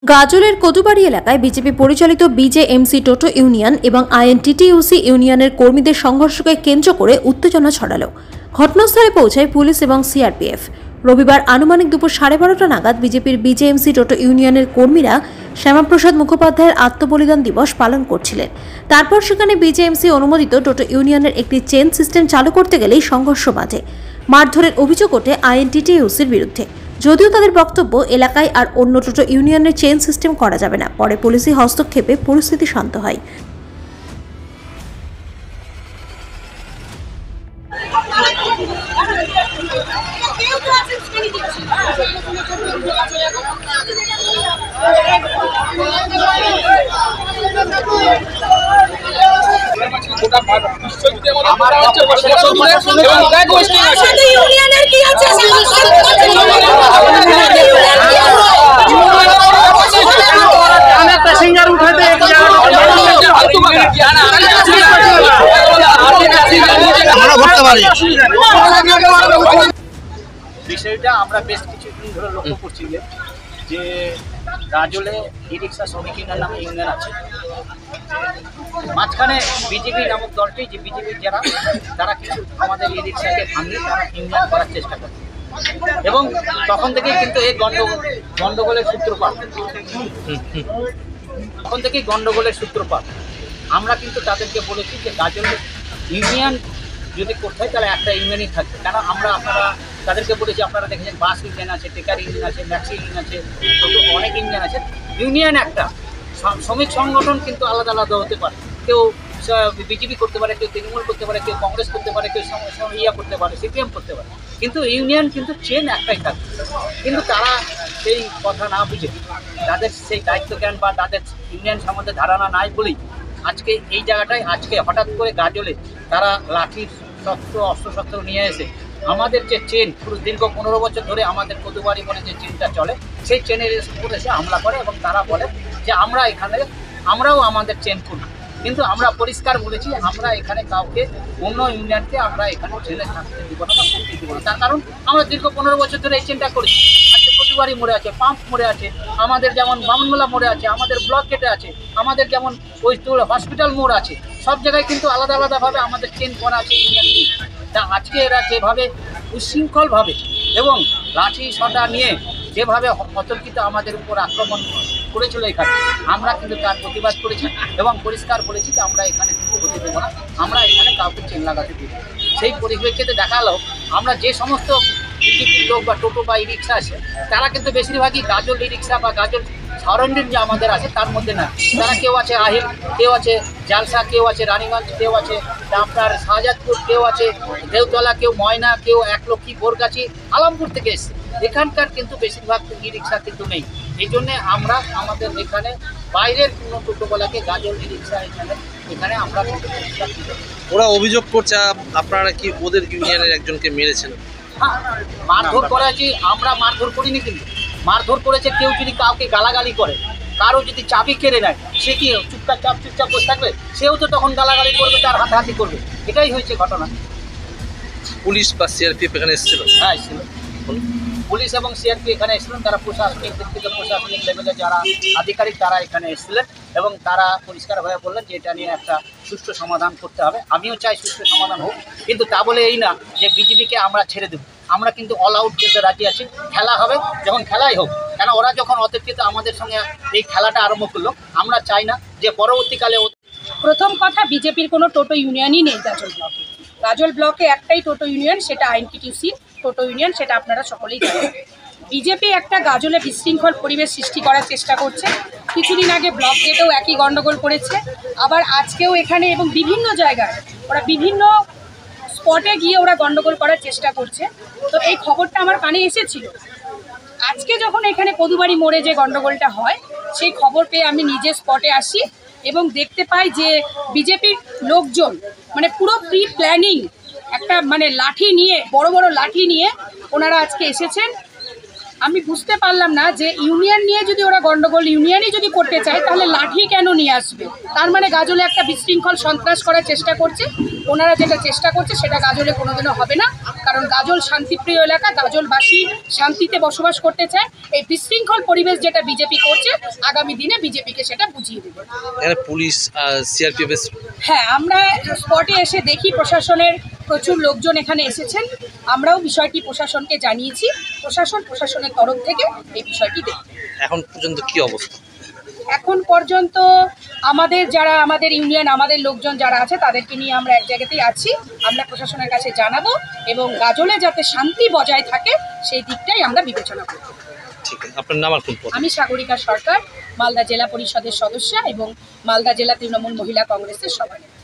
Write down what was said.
গাজলের কদুবাড়ি এলাকায় বিজেপি পরিচালিত বিজেএমসি টোটো ইউনিয়ন এবং আইএনটিটিইউসি ইউনিয়নের কর্মীদের সংঘর্ষকে কেন্দ্র করে উত্তেজনা ছড়ালো। ঘটনাস্থলে পৌঁছায় পুলিশ এবং সিআরপিএফ। রবিবার আনুমানিক দুপুর 12:30টা নাগাদ বিজেপির বিজেএমসি টোটো ইউনিয়নের কর্মীরা শ্যামাপ্রসাদ মুখোপাধ্যায়ের আত্মবলিদান দিবস পালন করছিলেন। তারপর সেখানে বিজেএমসি অনুমোদিত টোটো ইউনিয়নের একটি চেন সিস্টেম চালু করতে গেলেই সংঘর্ষ বাধে। মারধরের অভিযোগ ওঠে আইএনটিটিইউসির বিরুদ্ধে। যদিও তাদের বক্তব্য এলাকায় আর অন্য টোটো ইউনিয়নের চেইন সিস্টেম করা যাবে না। পরে পুলিশি হস্তক্ষেপে পরিস্থিতি শান্ত হয়। বিষয়টা আমরা বেশ কিছুদিন ধরে লক্ষ্য করছি যে গাজলে ই রিক্সা শ্রমিক ইউনিয়ন নামে ইউনিয়ন আছে, মাঝখানে বিজেপি নামক দলটি, যে বিজেপির যারা তারা কিছু আমাদের ই রিক্সাকে ভাঙিয়ে তারা ইউনিয়ন করার চেষ্টা করে এবং তখন থেকেই কিন্তু এই গন্ডগোলের সূত্রপাত। আমরা কিন্তু তাদেরকে বলেছি যে গাজলে ইউনিয়ন যদি করতে হয় তাহলে একটা ইউনিয়নই থাকবে। কারণ আপনারা তাদেরকে বলেছি, আপনারা দেখেছেন বাস ইউনিয়ন আছে, টেকার ইউনিয়ন আছে, ম্যাক্সি ইউনিয়ন আছে, অনেক ইউনিয়ন আছে। ইউনিয়ন একটা, শ্রমিক সংগঠন কিন্তু আলাদা আলাদা হতে পারে। কেউ বিজেপি করতে পারে, কেউ তৃণমূল করতে পারে, কেউ কংগ্রেস করতে পারে, কেউ ইয়া করতে পারে, সিপিএম করতে পারে, কিন্তু ইউনিয়ন কিন্তু চেন একটাই থাকবে। কিন্তু তারা সেই কথা না বুঝে, তাদের সেই দায়িত্ব জ্ঞান বা তাদের ইউনিয়ন সম্বন্ধে ধারণা নাই বলেই আজকে এই জায়গাটায় হঠাৎ করে গাজলে তারা লাঠির অস্ত্রশস্ত্র নিয়ে এসে আমাদের যে চেন পুরো দীর্ঘ 15 বছর ধরে আমাদের কদুবাড়ি বলে যে চেনটা চলে, সেই চেনের উপর এসে হামলা করে এবং তারা বলে যে আমরাও আমাদের চেন করব। কিন্তু আমরা পরিষ্কার বলেছি, আমরা এখানে কাউকে অন্য ইউনিয়নকে আমরা এখানে চেনে থাকতে দিব না বা করতে দিব না। তার কারণ আমরা দীর্ঘ 15 বছর ধরে এই চেনটা করেছি। আজকে কদুবাড়ি মোড়ে আছে, পাম্প মোড়ে আছে, আমাদের যেমন বামনমোলা মোড়ে আছে, আমাদের ব্লক গেটে আছে, আমাদের যেমন ওই হসপিটাল মোড় আছে, সব জায়গায় কিন্তু আলাদা আলাদাভাবে আমাদের চেন করা আছে ইউনিয়ন। তা আজকে এরা যেভাবে উচ্ছৃঙ্খলভাবে এবং লাঠি সদা নিয়ে যেভাবে অতর্কিত আমাদের উপর আক্রমণ করেছিল এখানে, আমরা কিন্তু তার প্রতিবাদ করেছি এবং পরিষ্কার বলেছি যে আমরা এখানে কিন্তু হতে দেবো না, আমরা এখানে কাউকে চেন লাগাতে দেবো। সেই পরিপ্রেক্ষিতে দেখালো আমরা যে সমস্ত বিজেপির লোক বা টোটো বা ই রিক্সা আছে, তারা কিন্তু বেশিরভাগই গাজল ই রিক্সা বা গাজল সারাউন্ডিং যে আমাদের আছে তার মধ্যে না। তারা কেউ আছে আহিল, কেউ আছে জালসা, কেউ আছে রানীগঞ্জ, কেউ আছে আপনার শাহজাদপুর, কেউ আছে দেওতলা, কেউ ময়না, কেউ একলক্ষী, বোরগাছি, আলমপুর থেকে এসছে। এখানকার কিন্তু বেশিরভাগ ই রিক্সা কিন্তু নেই। এই জন্যে আমরা আমাদের এখানে বাইরের কোনো টোটোওয়ালাকে গাজল ই রিক্সা এখানে আমরা ওরা অভিযোগ করছে আপনারা কি ওদের ইউনিয়নের একজনকে মেরেছেন। হ্যাঁ, মারধর করেছি, আমরা মারধর করিনি, কিন্তু মারধর করেছে কেউ যদি কাউকে গালাগালি করে, কারো যদি চাবি কেড়ে নেয়, সে কি চুপচাপ বসে থাকবে? সেও তো তখন গালাগালি করবে, তার হাতাহাতি করবে। এটাই হয়েছে ঘটনা। পুলিশ বা সিআরপিএফ এখানে এসেছিল? হ্যাঁ, এসেছিল। পুলিশ এবং সিআরপি এখানে এসেছিলেন। তারা প্রশাসনিক দিক থেকে প্রশাসনিক লেভেলে যারা আধিকারিক তারা এখানে এসেছিলেন এবং তারা পরিষ্কারভাবে বললেন যে এটা নিয়ে একটা সুষ্ঠু সমাধান করতে হবে। আমিও চাই সুষ্ঠু সমাধান হোক, কিন্তু তা বলে এই না যে বিজেপিকে আমরা ছেড়ে দেবো। আমরা কিন্তু অল আউট খেলতে রাজি আছি। খেলা হবে, যখন খেলাই হোক, কেন ওরা যখন অতর্কিত আমাদের সঙ্গে এই খেলাটা আরম্ভ করলো, আমরা চাই না যে পরবর্তীকালে। প্রথম কথা, বিজেপির কোনো টোটো ইউনিয়নই নেই গাজল ব্লকে। গাজল ব্লকে একটাই টোটো ইউনিয়ন, সেটা আইএনটিটিইউসি টোটো ইউনিয়ন, সেটা আপনারা সকলেই জানেন। বিজেপি একটা গাজলে বিশৃঙ্খল পরিবেশ সৃষ্টি করার চেষ্টা করছে। কিছুদিন আগে ব্লক গেটেও একই গণ্ডগোল করেছে, আবার আজকেও এখানে এবং বিভিন্ন জায়গায় ওরা বিভিন্ন স্পটে গিয়ে ওরা গণ্ডগোল করার চেষ্টা করছে। তো এই খবরটা আমার কানে এসেছিল। আজকে যখন এখানে কদুবাড়ি মোড়ে যে গণ্ডগোলটা হয়, সেই খবর পেয়ে আমি নিজে স্পটে আসি এবং দেখতে পাই যে বিজেপির লোকজন মানে পুরো প্রি প্ল্যানিং একটা লাঠি নিয়ে, বড় বড় লাঠি নিয়ে ওনারা আজকে এসেছেন আমি বুঝতে পারলাম না যে ইউনিয়ন নিয়ে যদি ওরা গন্ডগোল ইউনিয়নই যদি করতে চায় তাহলে লাঠি কেন নিয়ে আসবে। তার মানে গাজলে একটা বিশৃঙ্খল সন্ত্রাস করার চেষ্টা করছে। ওনারা যেটা চেষ্টা করছে সেটা গাজলে কোনোদিনও হবে না, কারণ গাজল শান্তিপ্রিয় এলাকা, গাজলবাসী শান্তিতে বসবাস করতে চায়। এই বিশৃঙ্খল পরিবেশ যেটা বিজেপি করছে, আগামী দিনে বিজেপিকে সেটা বুঝিয়ে দেবে। এখানে পুলিশ সিআরপিএফ হ্যাঁ, আমরা স্পটে এসে দেখি প্রশাসনের প্রচুর লোকজন এখানে এসেছেন। আমরাও বিষয়টি প্রশাসনকে জানিয়েছি। প্রশাসনের তরফ থেকে এই বিষয়টি দেখি। এখন পর্যন্ত কি অবস্থা? এখন পর্যন্ত আমাদের ইউনিয়ন, আমাদের লোকজন যারা আছে তাদেরকে নিয়ে আমরা এক জায়গাতেই আছি। আমরা প্রশাসনের কাছে জানাবো এবং গাজলে যাতে শান্তি বজায় থাকে সেই দিকটাই আমরা বিবেচনা করব। ঠিক আছে, আপনার নাম আর কোন পদ? আমি সাগরিকা সরকার, মালদা জেলা পরিষদের সদস্য এবং মালদা জেলা তৃণমূল মহিলা কংগ্রেসের সভানেত্রী।